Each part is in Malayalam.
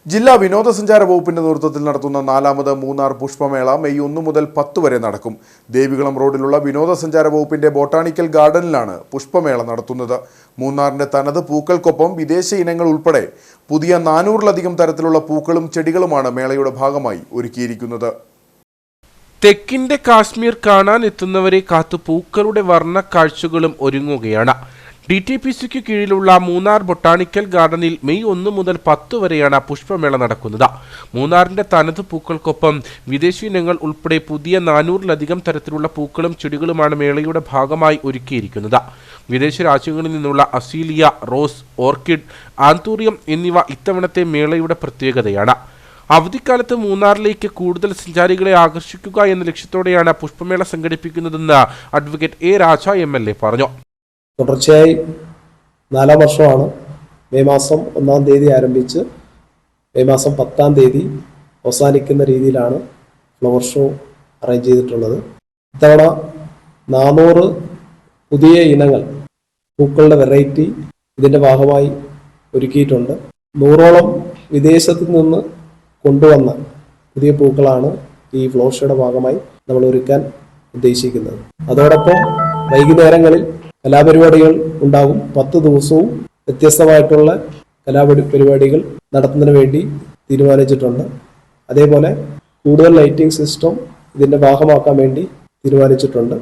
ജില്ലാ വിനോദസഞ്ചാര വകുപ്പിന്റെ നേതൃത്വത്തിൽ നടത്തുന്ന 4ാമത് മൂന്നാർ പുഷ്പമേള മെയ് 1 മുതൽ 10 വരെ നടക്കും. ദേവികുളം റോഡിലുള്ള വിനോദസഞ്ചാര വകുപ്പിന്റെ ബോട്ടാണിക്കൽ ഗാർഡനിലാണ് പുഷ്പമേള നടത്തുന്നത്. മൂന്നാറിന്റെ തനത് പൂക്കൾക്കൊപ്പം വിദേശ ഇനങ്ങൾ ഉൾപ്പെടെ പുതിയ 400-ലധികം തരത്തിലുള്ള പൂക്കളും ചെടികളുമാണ് മേളയുടെ ഭാഗമായി ഒരുക്കിയിരിക്കുന്നത്. തെക്കിന്റെ കാശ്മീർ കാണാൻ എത്തുന്നവരെ കാത്തു പൂക്കളുടെ വർണ്ണ കാഴ്ചകളും ഒരുങ്ങുകയാണ്. DTPCക്ക് കീഴിലുള്ള മൂന്നാർ ബൊട്ടാണിക്കൽ ഗാർഡനിൽ മെയ് 1 മുതൽ 10 വരെയാണ് പുഷ്പമേള നടക്കുന്നത്. മൂന്നാറിന്റെ തനത് പൂക്കൾക്കൊപ്പം വിദേശി ഇനങ്ങൾ ഉൾപ്പെടെ പുതിയ 400-ലധികം തരത്തിലുള്ള പൂക്കളും ചെടികളുമാണ് മേളയുടെ ഭാഗമായി ഒരുക്കിയിരിക്കുന്നത്. വിദേശ രാജ്യങ്ങളിൽ നിന്നുള്ള അസീലിയ, റോസ്, ഓർക്കിഡ്, ആന്തൂറിയം എന്നിവ ഇത്തവണത്തെ മേളയുടെ പ്രത്യേകതയാണ്. അവധിക്കാലത്ത് മൂന്നാറിലേക്ക് കൂടുതൽ സഞ്ചാരികളെ ആകർഷിക്കുക എന്ന ലക്ഷ്യത്തോടെയാണ് പുഷ്പമേള സംഘടിപ്പിക്കുന്നതെന്ന് അഡ്വക്കേറ്റ് A. രാജ MLA പറഞ്ഞു. തുടർച്ചയായി 4ാം വർഷമാണ് മെയ് മാസം 1-ാം തീയതി ആരംഭിച്ച് മെയ് മാസം 10-ാം തീയതി അവസാനിക്കുന്ന രീതിയിലാണ് ഫ്ലവർ ഷോ അറേഞ്ച് ചെയ്തിട്ടുള്ളത്. ഇത്തവണ 400 പുതിയ ഇനങ്ങൾ പൂക്കളുടെ വെറൈറ്റി ഇതിൻ്റെ ഭാഗമായി ഒരുക്കിയിട്ടുണ്ട്. 100ഓളം വിദേശത്തു നിന്ന് കൊണ്ടുവന്ന പുതിയ പൂക്കളാണ് ഈ ഫ്ലവർ ഷോയുടെ ഭാഗമായി നമ്മൾ ഒരുക്കാൻ ഉദ്ദേശിക്കുന്നത്. അതോടൊപ്പം വൈകുന്നേരങ്ങളിൽ കലാപരിപാടികൾ ഉണ്ടാകും. 10 ദിവസവും വ്യത്യസ്തമായിട്ടുള്ള കലാപരിപാടികൾ നടത്തുന്നതിന് വേണ്ടി തീരുമാനിച്ചിട്ടുണ്ട്. അതേപോലെ കൂടുതൽ ലൈറ്റിംഗ് സിസ്റ്റം ഇതിൻ്റെ ഭാഗമാക്കാൻ വേണ്ടി തീരുമാനിച്ചിട്ടുണ്ട്.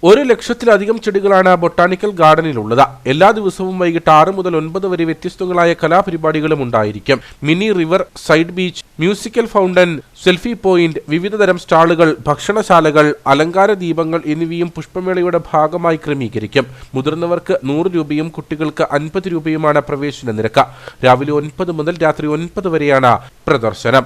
1,00,000-ലധികം ചെടികളാണ് ബൊട്ടാണിക്കൽ ഗാർഡനിലുള്ളത്. എല്ലാ ദിവസവും വൈകിട്ട് 6 മുതൽ 9 വരെ വ്യത്യസ്തങ്ങളായ കലാപരിപാടികളും ഉണ്ടായിരിക്കും. Mini river side beach, musical fountain, selfie point, വിവിധതരം സ്റ്റാളുകൾ, ഭക്ഷണശാലകൾ, അലങ്കാര ദീപങ്ങൾ എന്നിവയും പുഷ്പമേളയുടെ ഭാഗമായി ക്രമീകരിക്കും. മുതിർന്നവർക്ക് 100 രൂപയും കുട്ടികൾക്ക് 50 രൂപയുമാണ് പ്രവേശന നിരക്ക്. രാവിലെ 9 മുതൽ രാത്രി 9 വരെയാണ് പ്രദർശനം.